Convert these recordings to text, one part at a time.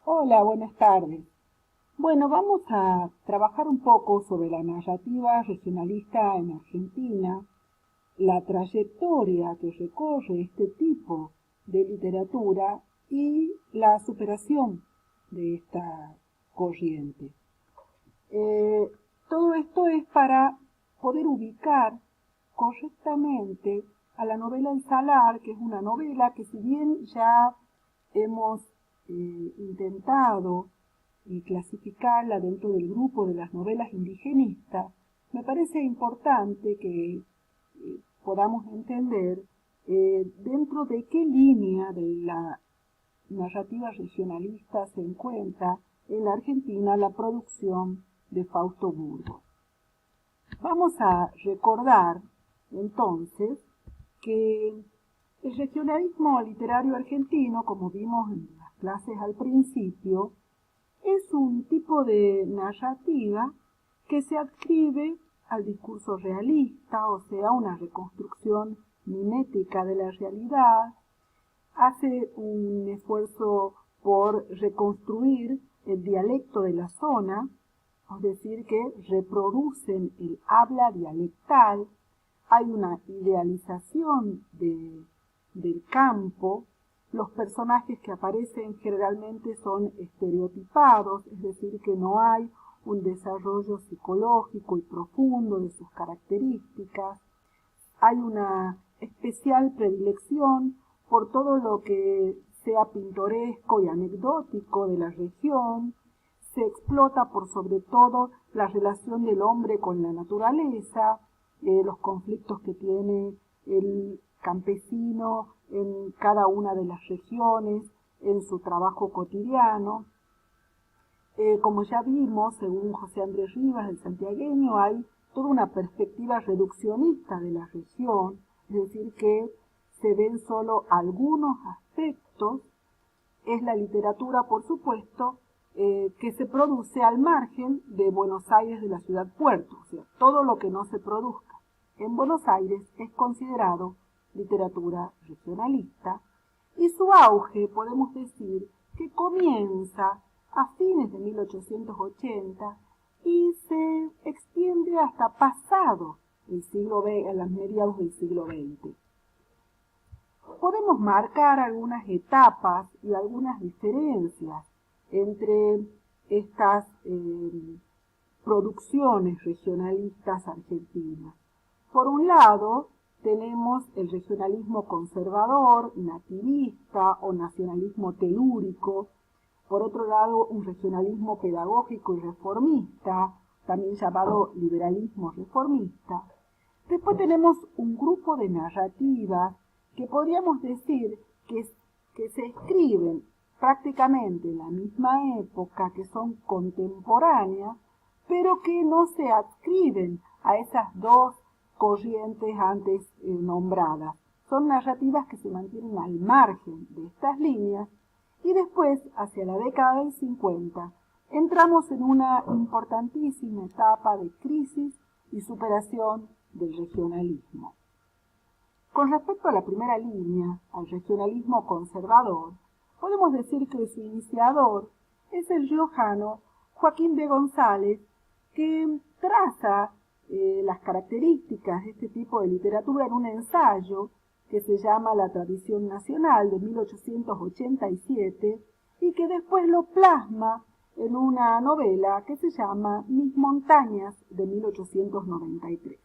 Hola, buenas tardes. Bueno, vamos a trabajar un poco sobre la narrativa regionalista en Argentina, la trayectoria que recorre este tipo de literatura y la superación de esta corriente. Eh, Todo esto es para poder ubicar correctamente a la novela El Salar, que es una novela que si bien ya hemos intentado clasificarla dentro del grupo de las novelas indigenistas, me parece importante que podamos entender dentro de qué línea de la narrativa regionalista se encuentra en la Argentina la producción de Fausto Burgos. Vamos a recordar entonces que el regionalismo literario argentino, como vimos en las clases al principio, es un tipo de narrativa que se adscribe al discurso realista, o sea, una reconstrucción mimética de la realidad, hace un esfuerzo por reconstruir el dialecto de la zona, es decir, que reproducen el habla dialectal, hay una idealización del campo, los personajes que aparecen generalmente son estereotipados, es decir, que no hay un desarrollo psicológico y profundo de sus características, hay una especial predilección por todo lo que sea pintoresco y anecdótico de la región, se explota por sobre todo la relación del hombre con la naturaleza, los conflictos que tiene el campesino en cada una de las regiones, en su trabajo cotidiano. Como ya vimos, según José Andrés Rivas, el santiagueño, hay toda una perspectiva reduccionista de la región, es decir, que se ven solo algunos aspectos. Es la literatura, por supuesto, que se produce al margen de Buenos Aires, de la ciudad puerto, o sea, todo lo que no se produzca en Buenos Aires es considerado literatura regionalista, y su auge, podemos decir, que comienza a fines de 1880 y se extiende hasta pasado el siglo XX, a las mediados del siglo XX. Podemos marcar algunas etapas y algunas diferencias entre estas producciones regionalistas argentinas. Por un lado, tenemos el regionalismo conservador, nativista o nacionalismo telúrico. Por otro lado, un regionalismo pedagógico y reformista, también llamado liberalismo reformista. Después tenemos un grupo de narrativas que podríamos decir que se escriben prácticamente en la misma época, que son contemporáneas, pero que no se adscriben a esas dos corrientes antes nombradas. Son narrativas que se mantienen al margen de estas líneas y después, hacia la década del 50, entramos en una importantísima etapa de crisis y superación del regionalismo. Con respecto a la primera línea, al regionalismo conservador, podemos decir que su iniciador es el riojano Joaquín B. González, que traza las características de este tipo de literatura en un ensayo que se llama La tradición nacional, de 1887, y que después lo plasma en una novela que se llama Mis montañas, de 1893.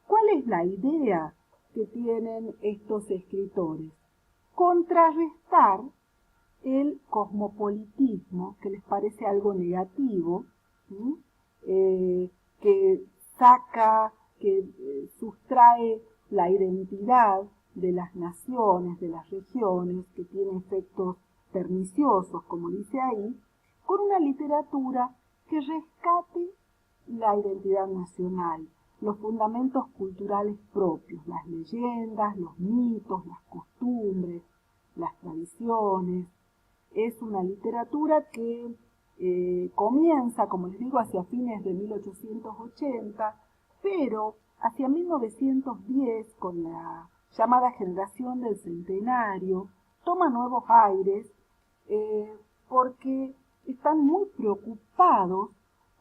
¿Cuál es la idea que tienen estos escritores? Contrarrestar el cosmopolitismo, que les parece algo negativo, que saca, que sustrae la identidad de las naciones, de las regiones, que tiene efectos perniciosos, como dice ahí, con una literatura que rescate la identidad nacional, los fundamentos culturales propios, las leyendas, los mitos, las costumbres, las tradiciones. Es una literatura que comienza, como les digo, hacia fines de 1880, pero hacia 1910, con la llamada generación del centenario, toma nuevos aires, están muy preocupados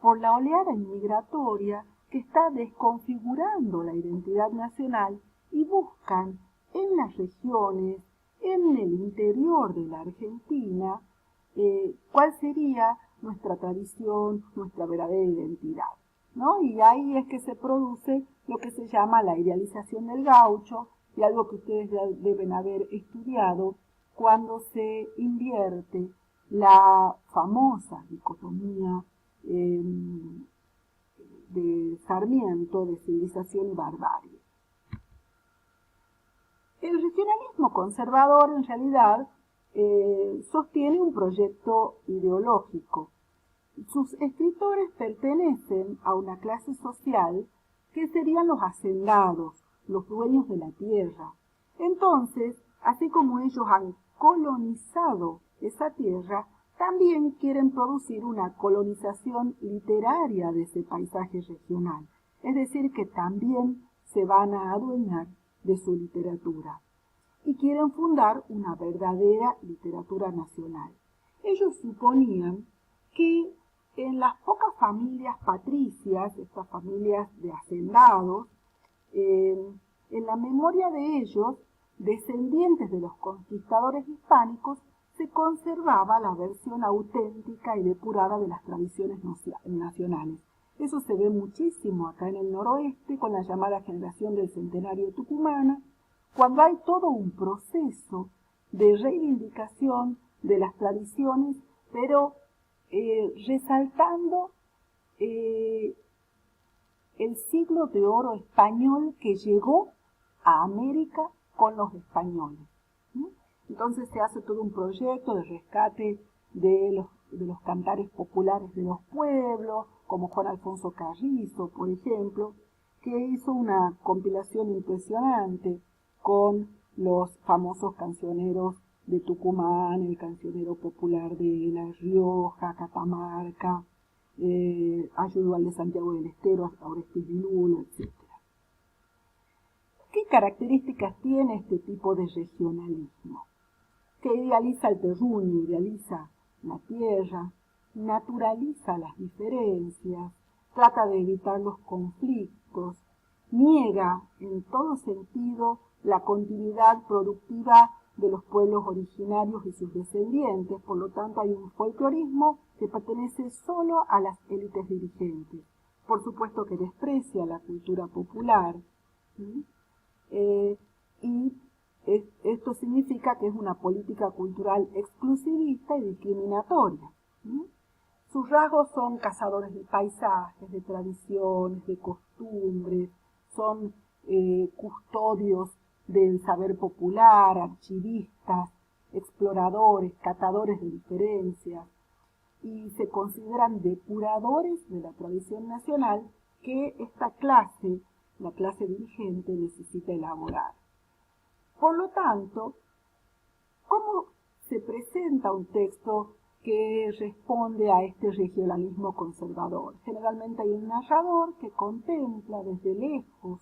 por la oleada inmigratoria que está desconfigurando la identidad nacional y buscan en las regiones, en el interior de la Argentina, cuál sería nuestra tradición, nuestra verdadera identidad, ¿no? Y ahí es que se produce lo que se llama la idealización del gaucho, y algo que ustedes ya deben haber estudiado, cuando se invierte la famosa dicotomía de Sarmiento de civilización y barbarie. El regionalismo conservador en realidad sostiene un proyecto ideológico. Sus escritores pertenecen a una clase social que serían los hacendados, los dueños de la tierra. Entonces, así como ellos han colonizado esa tierra, también quieren producir una colonización literaria de ese paisaje regional. Es decir, que también se van a adueñar de su literatura y quieren fundar una verdadera literatura nacional. Ellos suponían que en las pocas familias patricias, estas familias de hacendados, en la memoria de ellos, descendientes de los conquistadores hispánicos, se conservaba la versión auténtica y depurada de las tradiciones nacionales. Eso se ve muchísimo acá en el noroeste con la llamada generación del centenario tucumana, cuando hay todo un proceso de reivindicación de las tradiciones, pero resaltando el siglo de oro español que llegó a América con los españoles. Entonces se hace todo un proyecto de rescate de los cantares populares de los pueblos, como Juan Alfonso Carrizo, por ejemplo, que hizo una compilación impresionante con los famosos cancioneros de Tucumán, el cancionero popular de La Rioja, Catamarca, ayudó al de Santiago del Estero, hasta Orestes de Lulo, etc. ¿Qué características tiene este tipo de regionalismo? Que idealiza el terruño, idealiza la tierra, naturaliza las diferencias, trata de evitar los conflictos, niega en todo sentido la continuidad productiva de los pueblos originarios y sus descendientes. Por lo tanto, hay un folclorismo que pertenece solo a las élites dirigentes. Por supuesto que desprecia la cultura popular. Esto significa que es una política cultural exclusivista y discriminatoria. Sus rasgos son cazadores de paisajes, de tradiciones, de costumbres, son custodios del saber popular, archivistas, exploradores, catadores de diferencias, y se consideran depuradores de la tradición nacional que esta clase, la clase dirigente, necesita elaborar. Por lo tanto, ¿cómo se presenta un texto que responde a este regionalismo conservador? Generalmente hay un narrador que contempla desde lejos,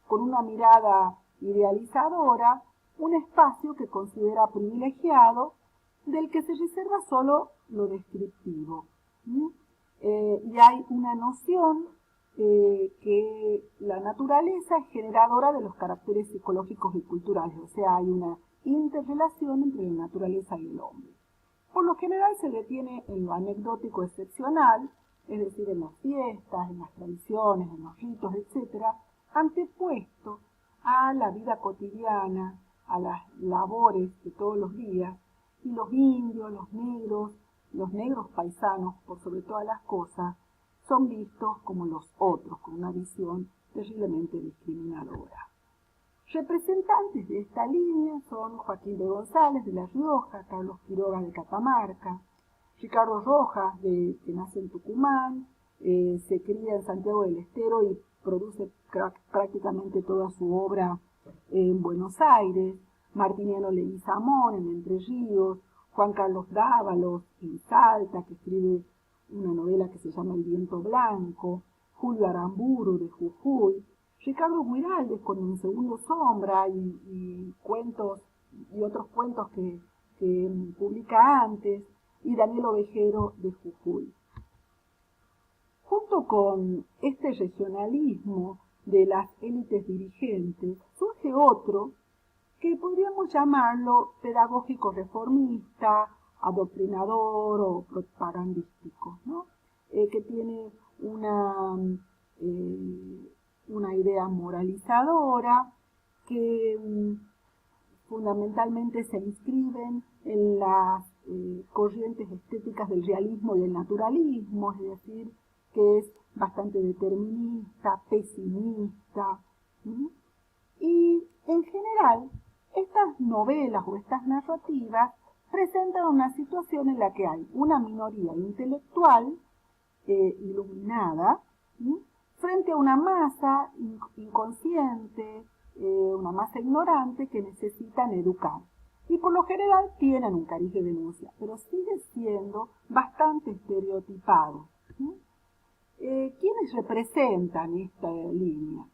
con una mirada idealizadora, un espacio que considera privilegiado, del que se reserva solo lo descriptivo. Y hay una noción que la naturaleza es generadora de los caracteres psicológicos y culturales, o sea, hay una interrelación entre la naturaleza y el hombre. Por lo general se detiene en lo anecdótico excepcional, es decir, en las fiestas, en las tradiciones, en los ritos, etc., antepuesto a la vida cotidiana, a las labores de todos los días, y los indios, los negros paisanos, por sobre todas las cosas, son vistos como los otros, con una visión terriblemente discriminadora. Representantes de esta línea son Joaquín de González de La Rioja, Carlos Quiroga de Catamarca, Ricardo Rojas, que nace en Tucumán, se cría en Santiago del Estero y produce prácticamente toda su obra en Buenos Aires, Martiniano Leguizamón en Entre Ríos, Juan Carlos Dávalos en Salta, que escribe una novela que se llama El viento blanco, Julio Aramburu de Jujuy, Ricardo Guiraldes con Un segundo sombra y cuentos y otros cuentos que publica antes, y Daniel Ovejero de Jujuy. Junto con este regionalismo de las élites dirigentes, surge otro que podríamos llamarlo pedagógico reformista, adoctrinador o propagandístico, ¿no? Que tiene una idea moralizadora, que fundamentalmente se inscriben en las corrientes estéticas del realismo y el naturalismo, es decir, que es bastante determinista, pesimista. Y en general, estas novelas o estas narrativas presentan una situación en la que hay una minoría intelectual iluminada, ¿sí?, frente a una masa inconsciente, una masa ignorante que necesitan educar. Y por lo general tienen un cariz de denuncia, pero sigue siendo bastante estereotipado, ¿sí? ¿Quiénes representan esta línea?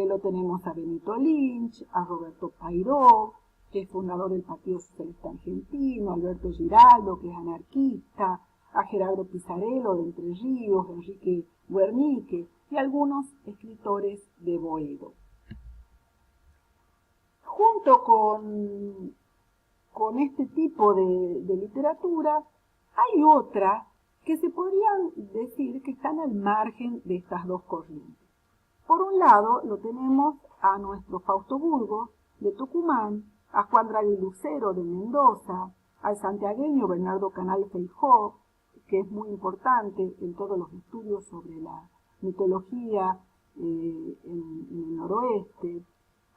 Lo tenemos a Benito Lynch, a Roberto Pairó, que es fundador del Partido Socialista Argentino, Alberto Giraldo, que es anarquista, a Gerardo Pisarello de Entre Ríos, Enrique Guernique y algunos escritores de Boedo. Junto con este tipo de literatura, hay otras que se podrían decir que están al margen de estas dos corrientes. Por un lado, lo tenemos a nuestro Fausto Burgos de Tucumán, a Juan Draghi Lucero de Mendoza, al santiagueño Bernardo Canal Feijó, que es muy importante en todos los estudios sobre la mitología en el noroeste,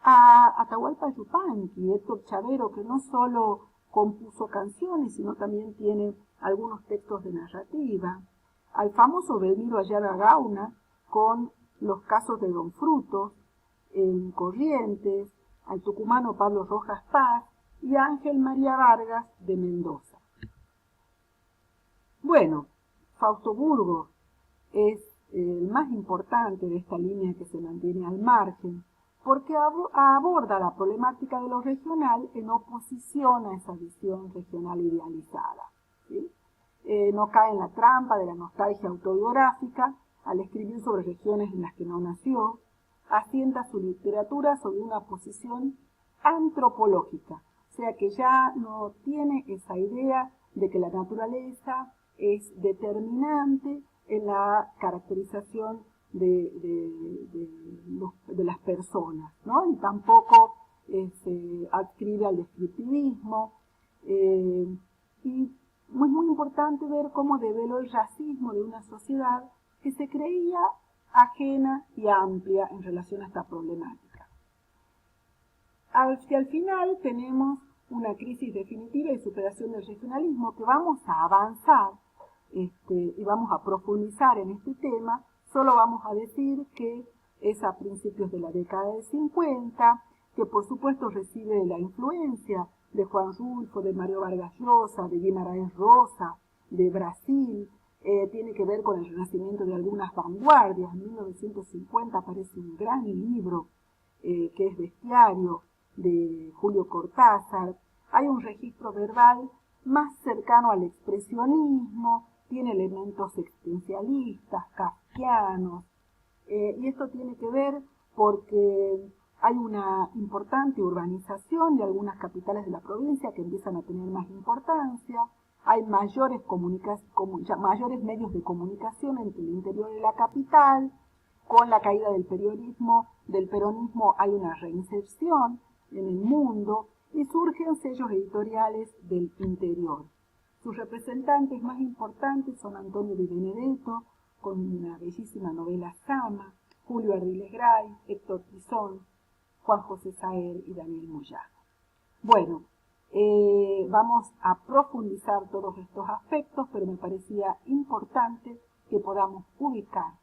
a Atahualpa Yupanqui, Héctor Chavero, que no solo compuso canciones, sino también tiene algunos textos de narrativa, al famoso Belmiro Ayala Gauna, con los casos de Don Frutos, en Corrientes, al tucumano Pablo Rojas Paz y a Ángel María Vargas de Mendoza. Bueno, Fausto Burgos es el más importante de esta línea que se mantiene al margen, porque aborda la problemática de lo regional en oposición a esa visión regional idealizada, ¿sí? No cae en la trampa de la nostalgia autobiográfica al escribir sobre regiones en las que no nació, asienta su literatura sobre una posición antropológica, o sea que ya no tiene esa idea de que la naturaleza es determinante en la caracterización de las personas, ¿no? Y tampoco se adscribe al descriptivismo. Y es muy importante ver cómo develó el racismo de una sociedad que se creía ajena y amplia en relación a esta problemática. Hacia el final tenemos una crisis definitiva y superación del regionalismo, que vamos a avanzar y vamos a profundizar en este tema. Solo vamos a decir que es a principios de la década del 50, que por supuesto recibe la influencia de Juan Rulfo, de Mario Vargas Llosa, de Guimarães Rosa, de Brasil. Tiene que ver con el renacimiento de algunas vanguardias. En 1950 aparece un gran libro que es Bestiario, de Julio Cortázar. Hay un registro verbal más cercano al expresionismo, tiene elementos existencialistas, kafkianos, y esto tiene que ver porque hay una importante urbanización de algunas capitales de la provincia que empiezan a tener más importancia, hay mayores medios de comunicación entre el interior y la capital. Con la caída del peronismo hay una reinserción en el mundo y surgen sellos editoriales del interior. Sus representantes más importantes son Antonio Di Benedetto, con una bellísima novela Sama, Julio Ardiles Gray, Héctor Tizón, Juan José Saer y Daniel Moyano. Bueno, vamos a profundizar todos estos aspectos, pero me parecía importante que podamos ubicar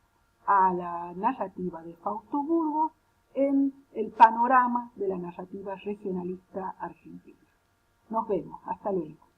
a la narrativa de Fausto Burgos en el panorama de la narrativa regionalista argentina. Nos vemos, hasta luego.